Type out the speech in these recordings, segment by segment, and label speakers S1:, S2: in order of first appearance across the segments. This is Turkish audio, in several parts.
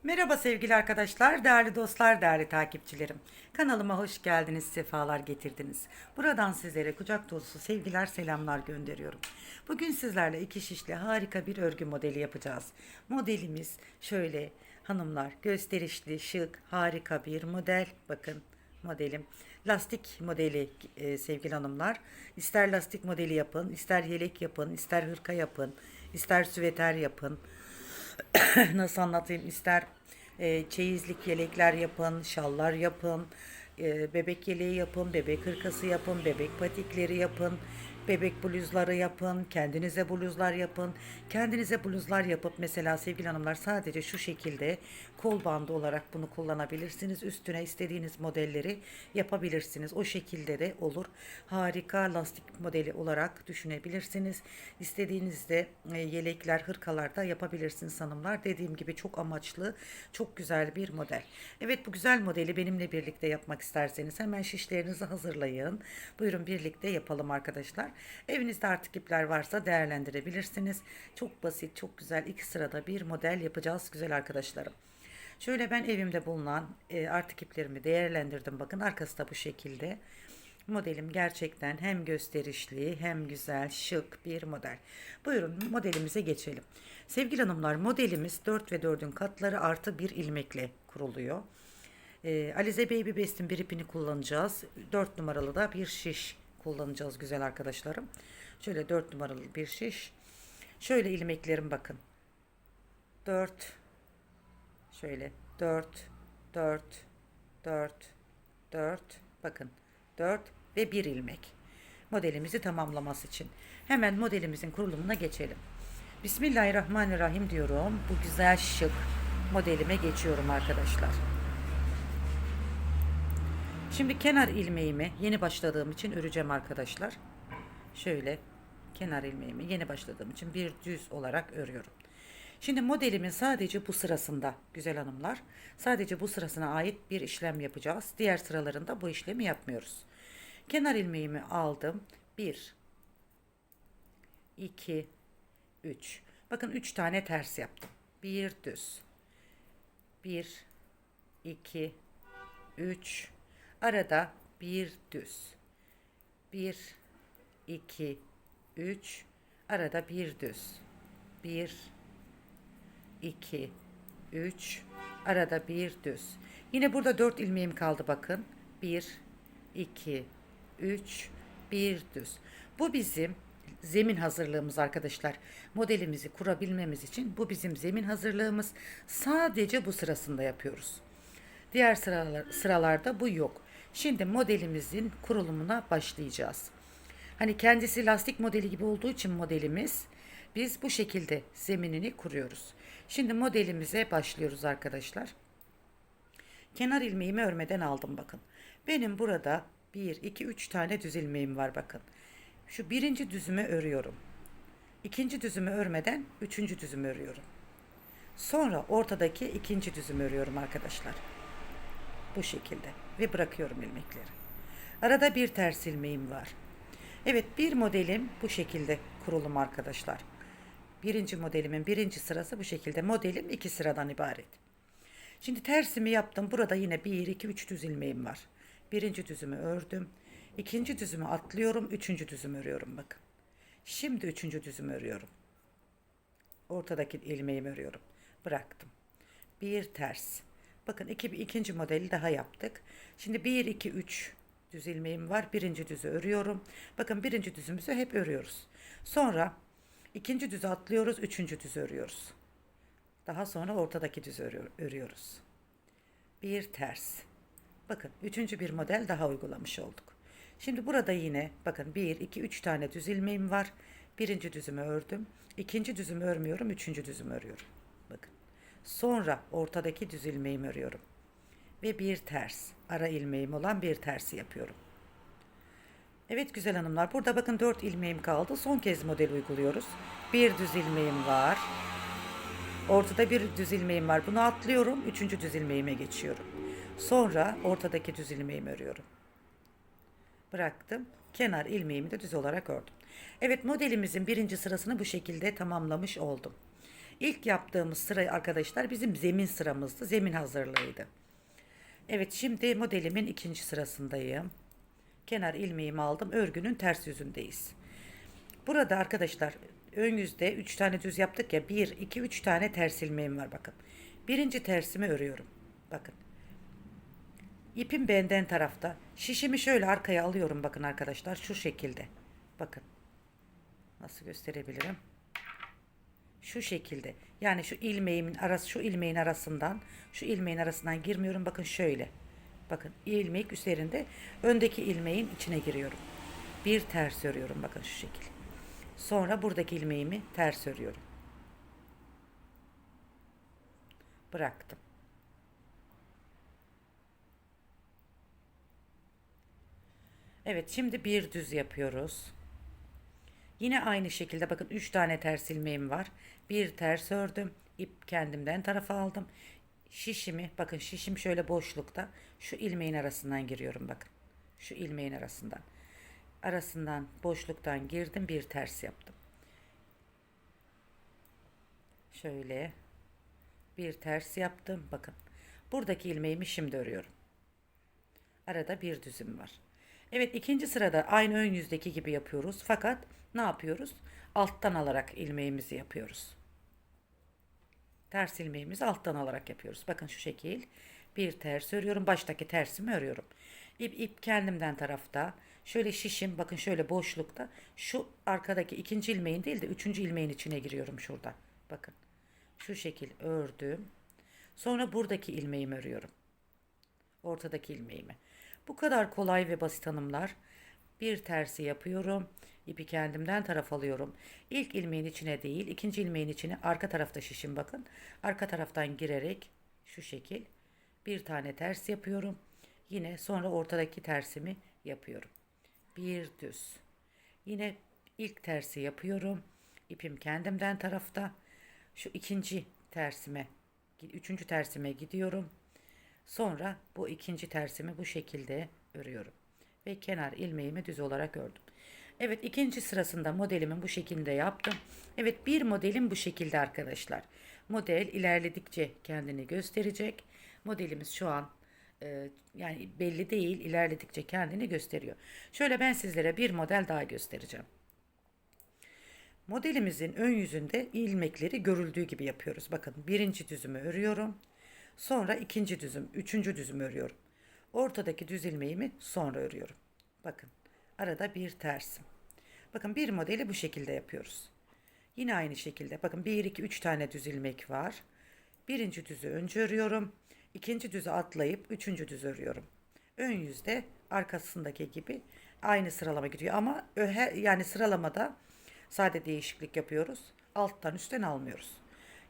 S1: Merhaba sevgili arkadaşlar, değerli dostlar, değerli takipçilerim. Kanalıma hoş geldiniz, sefalar getirdiniz. Buradan sizlere kucak dolusu sevgiler, selamlar gönderiyorum. Bugün sizlerle iki şişli harika bir örgü modeli yapacağız. Modelimiz şöyle hanımlar, gösterişli, şık, harika bir model. Bakın modelim. Lastik modeli sevgili hanımlar. İster lastik modeli yapın, ister yelek yapın, ister hırka yapın, ister süveter yapın. Nasıl anlatayım, ister çeyizlik yelekler yapın, şallar yapın, bebek yeleği yapın, bebek hırkası yapın, bebek patikleri yapın, bebek bluzları yapın, kendinize bluzlar yapın. Kendinize bluzlar yapıp mesela sevgili hanımlar sadece şu şekilde kol bandı olarak bunu kullanabilirsiniz. Üstüne istediğiniz modelleri yapabilirsiniz. O şekilde de olur. Harika lastik modeli olarak düşünebilirsiniz. İstediğinizde yelekler, hırkalar da yapabilirsiniz hanımlar. Dediğim gibi çok amaçlı, çok güzel bir model. Evet, bu güzel modeli benimle birlikte yapmak isterseniz hemen şişlerinizi hazırlayın. Buyurun birlikte yapalım arkadaşlar. Evinizde artık ipler varsa değerlendirebilirsiniz. Çok basit, çok güzel iki sırada bir model yapacağız güzel arkadaşlarım. Şöyle ben evimde bulunan artık iplerimi değerlendirdim. Bakın arkası da bu şekilde. Modelim gerçekten hem gösterişli hem güzel, şık bir model. Buyurun modelimize geçelim. Sevgili hanımlar, modelimiz 4 ve 4'ün katları artı bir ilmekle kuruluyor. Alize Baby Best'in bir ipini kullanacağız. 4 numaralı da bir şiş kullanacağız güzel arkadaşlarım. Şöyle 4 numaralı bir şiş. Şöyle ilmeklerim bakın. 4, şöyle 4, 4, 4, 4, bakın 4 ve bir ilmek. Modelimizi tamamlaması için. Hemen modelimizin kurulumuna geçelim. Bismillahirrahmanirrahim diyorum. Bu güzel şık modelime geçiyorum arkadaşlar. Şimdi kenar ilmeğimi yeni başladığım için öreceğim arkadaşlar. Şöyle kenar ilmeğimi yeni başladığım için bir düz olarak örüyorum. Şimdi modelimin sadece bu sırasında güzel hanımlar, sadece bu sırasına ait bir işlem yapacağız. Diğer sıralarında bu işlemi yapmıyoruz. Kenar ilmeğimi aldım. 1, 2, 3. Bakın 3 tane ters yaptım. Bir düz. 1, 2, 3. Arada bir düz. 1, 2, 3. Arada bir düz. 1, 2, 3. Arada bir düz. Yine burada 4 ilmeğim kaldı bakın. 1, 2, 3, bir düz. Bu bizim zemin hazırlığımız arkadaşlar. Modelimizi kurabilmemiz için bu bizim zemin hazırlığımız. Sadece bu sırasında yapıyoruz. Diğer sıralarda bu yok. Şimdi modelimizin kurulumuna başlayacağız. Hani kendisi lastik modeli gibi olduğu için modelimiz biz bu şekilde zeminini kuruyoruz. Şimdi modelimize başlıyoruz arkadaşlar. Kenar ilmeğimi örmeden aldım bakın. Benim burada bir 2 3 tane düz ilmeğim var bakın. Şu birinci düzümü örüyorum. İkinci düzümü örmeden üçüncü düzümü örüyorum. Sonra ortadaki ikinci düzümü örüyorum arkadaşlar. Bu şekilde ve bırakıyorum ilmekleri. Arada bir ters ilmeğim var. Evet, bir modelim bu şekilde kurulum arkadaşlar. Birinci modelimin birinci sırası bu şekilde. Modelim iki sıradan ibaret. Şimdi tersimi yaptım. Burada yine 1, 2, 3 düz ilmeğim var. Birinci düzümü ördüm. İkinci düzümü atlıyorum. Üçüncü düzümü örüyorum bakın. Şimdi üçüncü düzümü örüyorum. Ortadaki ilmeğimi örüyorum. Bıraktım. Bir ters. Bakın ikinci modeli daha yaptık. Şimdi 1, 2, 3 düz ilmeğim var. Birinci düzü örüyorum. Bakın birinci düzümüzü hep örüyoruz. Sonra ikinci düzü atlıyoruz. Üçüncü düzü örüyoruz. Daha sonra ortadaki düzü örüyoruz. Bir ters. Bakın üçüncü bir model daha uygulamış olduk. Şimdi burada yine bakın 1, 2, 3 tane düz ilmeğim var. Birinci düzümü ördüm. İkinci düzümü örmüyorum. Üçüncü düzümü örüyorum. Bakın. Sonra ortadaki düz ilmeğimi örüyorum. Ve bir ters. Ara ilmeğim olan bir tersi yapıyorum. Evet güzel hanımlar. Burada bakın 4 ilmeğim kaldı. Son kez model uyguluyoruz. Bir düz ilmeğim var. Ortada bir düz ilmeğim var. Bunu atlıyorum. Üçüncü düz ilmeğime geçiyorum. Sonra ortadaki düz ilmeğimi örüyorum. Bıraktım. Kenar ilmeğimi de düz olarak ördüm. Evet, modelimizin birinci sırasını bu şekilde tamamlamış oldum. İlk yaptığımız sıra arkadaşlar bizim zemin sıramızdı. Zemin hazırlığıydı. Evet, şimdi modelimin ikinci sırasındayım. Kenar ilmeğimi aldım. Örgünün ters yüzündeyiz. Burada arkadaşlar ön yüzde 3 tane düz yaptık ya. 1, 2, 3 tane ters ilmeğim var bakın. Birinci tersimi örüyorum. Bakın. İpim benden tarafta. Şişimi şöyle arkaya alıyorum bakın arkadaşlar. Şu şekilde. Bakın. Nasıl gösterebilirim? Şu şekilde. Yani şu ilmeğin arasından şu ilmeğin arasından girmiyorum. Bakın şöyle. Bakın ilmek üzerinde öndeki ilmeğin içine giriyorum. Bir ters örüyorum bakın şu şekil. Sonra buradaki ilmeğimi ters örüyorum. Bıraktım. Evet, şimdi bir düz yapıyoruz. Yine aynı şekilde bakın 3 tane ters ilmeğim var. Bir ters ördüm. İp kendimden tarafa aldım. Şişimi bakın, şişim şöyle boşlukta. Şu ilmeğin arasından giriyorum bakın. Şu ilmeğin arasından. Arasından boşluktan girdim, bir ters yaptım. Şöyle bir ters yaptım. Bakın. Buradaki ilmeğimi şimdi örüyorum. Arada bir düzüm var. Evet, ikinci sırada aynı ön yüzdeki gibi yapıyoruz. Fakat ne yapıyoruz? Alttan alarak ilmeğimizi yapıyoruz. Ters ilmeğimizi alttan alarak yapıyoruz. Bakın şu şekil. Bir ters örüyorum. Baştaki tersimi örüyorum. İp kendimden tarafta. Şöyle şişim bakın şöyle boşlukta. Şu arkadaki ikinci ilmeğin değil de üçüncü ilmeğin içine giriyorum şurada. Bakın. Şu şekil ördüm. Sonra buradaki ilmeğimi örüyorum. Ortadaki ilmeğimi. Bu kadar kolay ve basit hanımlar. Bir tersi yapıyorum. İpi kendimden taraf alıyorum. İlk ilmeğin içine değil, ikinci ilmeğin içine arka tarafta şişim bakın. Arka taraftan girerek şu şekil bir tane ters yapıyorum. Yine sonra ortadaki tersimi yapıyorum. Bir düz. Yine ilk tersi yapıyorum. İpim kendimden tarafta. Şu ikinci tersime, üçüncü tersime gidiyorum. Sonra bu ikinci tersimi bu şekilde örüyorum. Ve kenar ilmeğimi düz olarak ördüm. Evet, ikinci sırasında modelimin bu şekilde yaptım. Evet, bir modelim bu şekilde arkadaşlar. Model ilerledikçe kendini gösterecek. Modelimiz şu an yani belli değil, ilerledikçe kendini gösteriyor. Şöyle ben sizlere bir model daha göstereceğim. Modelimizin ön yüzünde ilmekleri görüldüğü gibi yapıyoruz. Bakın birinci düzümü örüyorum. Sonra ikinci düzüm, üçüncü düzümü örüyorum. Ortadaki düz ilmeğimi sonra örüyorum. Bakın arada bir tersim. Bakın bir modeli bu şekilde yapıyoruz. Yine aynı şekilde bakın bir 2 3 tane düz ilmek var. Birinci düzü önce örüyorum. İkinci düzü atlayıp üçüncü düz örüyorum. Ön yüzde arkasındaki gibi aynı sıralama gidiyor ama yani sıralamada sade değişiklik yapıyoruz. Alttan üstten almıyoruz.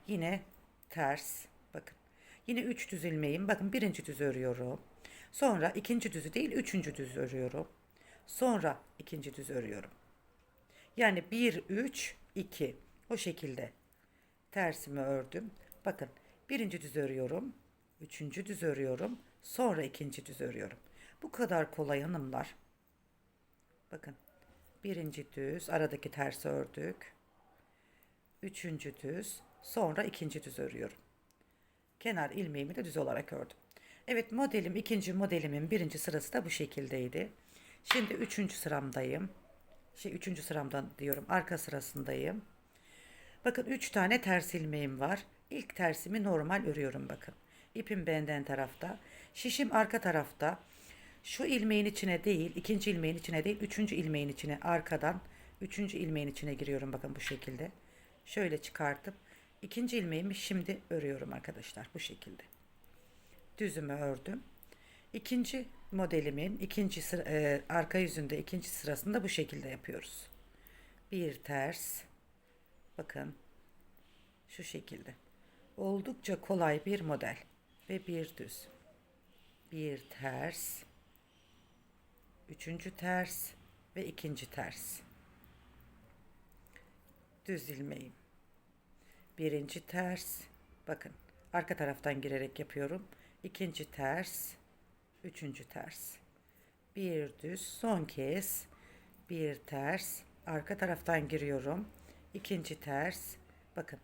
S1: Yine ters bakın. Yine 3 düz ilmeğim. Bakın birinci düz örüyorum. Sonra ikinci düzü değil üçüncü düz örüyorum. Sonra ikinci düz örüyorum. Yani 1, 3, 2 o şekilde tersimi ördüm. Bakın birinci düz örüyorum. Üçüncü düz örüyorum. Sonra ikinci düz örüyorum. Bu kadar kolay hanımlar. Bakın birinci düz aradaki tersi ördük. Üçüncü düz sonra ikinci düz örüyorum. Kenar ilmeğimi de düz olarak ördüm. Evet, ikinci modelimin birinci sırası da bu şekildeydi. Şimdi üçüncü sıramdayım. Üçüncü sıramdan diyorum, arka sırasındayım. Bakın 3 tane ters ilmeğim var. İlk tersimi normal örüyorum bakın. İpim benden tarafta. Şişim arka tarafta. Şu ilmeğin içine değil, ikinci ilmeğin içine değil, üçüncü ilmeğin içine arkadan, üçüncü ilmeğin içine giriyorum bakın bu şekilde. Şöyle çıkartıp ikinci ilmeğimi şimdi örüyorum arkadaşlar bu şekilde. Düzümü ördüm. İkinci modelimin arka yüzünde ikinci sırasında bu şekilde yapıyoruz. Bir ters. Bakın şu şekilde. Oldukça kolay bir model ve bir düz. Bir ters. Üçüncü ters ve ikinci ters. Düz ilmeğim. Birinci ters. Bakın arka taraftan girerek yapıyorum. İkinci ters. Üçüncü ters. Bir düz. Son kez. Bir ters. Arka taraftan giriyorum. İkinci ters. Bakın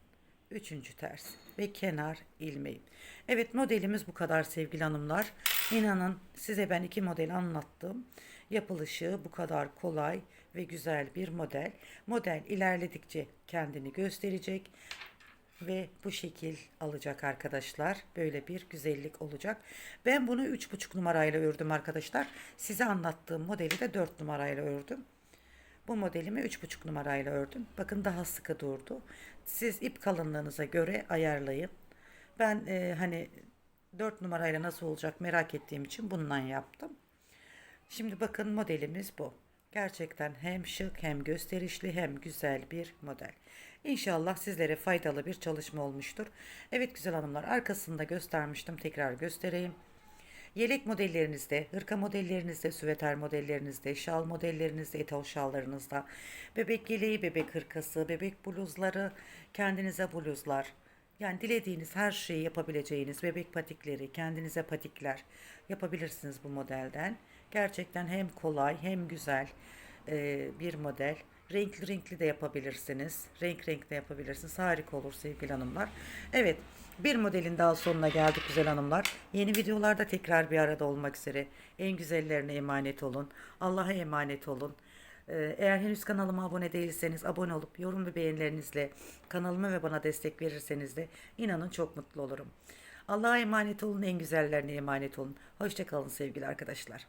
S1: Üçüncü ters ve kenar ilmeği. Evet, modelimiz bu kadar sevgili hanımlar. İnanın size ben 2 model anlattım. Yapılışı bu kadar kolay ve güzel bir model. Model ilerledikçe kendini gösterecek ve bu şekil alacak arkadaşlar. Böyle bir güzellik olacak. Ben bunu 3,5 numarayla ördüm arkadaşlar. Size anlattığım modeli de 4 numarayla ördüm. Bu modelimi 3,5 numarayla ördüm. Bakın daha sıkı durdu. Siz ip kalınlığınıza göre ayarlayın. Ben hani 4 numarayla nasıl olacak merak ettiğim için bundan yaptım. Şimdi bakın modelimiz bu. Gerçekten hem şık hem gösterişli hem güzel bir model. İnşallah sizlere faydalı bir çalışma olmuştur. Evet güzel hanımlar, arkasında göstermiştim, tekrar göstereyim. Yelek modellerinizde, hırka modellerinizde, süveter modellerinizde, şal modellerinizde, etol şallarınızda, bebek yeleği, bebek hırkası, bebek bluzları, kendinize bluzlar, yani dilediğiniz her şeyi yapabileceğiniz bebek patikleri, kendinize patikler yapabilirsiniz bu modelden. Gerçekten hem kolay hem güzel bir model. Renkli renkli de yapabilirsiniz. Renk renk de yapabilirsiniz. Harika olur sevgili hanımlar. Evet, bir modelin daha sonuna geldik güzel hanımlar. Yeni videolarda tekrar bir arada olmak üzere. En güzellerine emanet olun. Allah'a emanet olun. Eğer henüz kanalıma abone değilseniz abone olup yorum ve beğenilerinizle kanalıma ve bana destek verirseniz de inanın çok mutlu olurum. Allah'a emanet olun, en güzellerine emanet olun. Hoşça kalın sevgili arkadaşlar.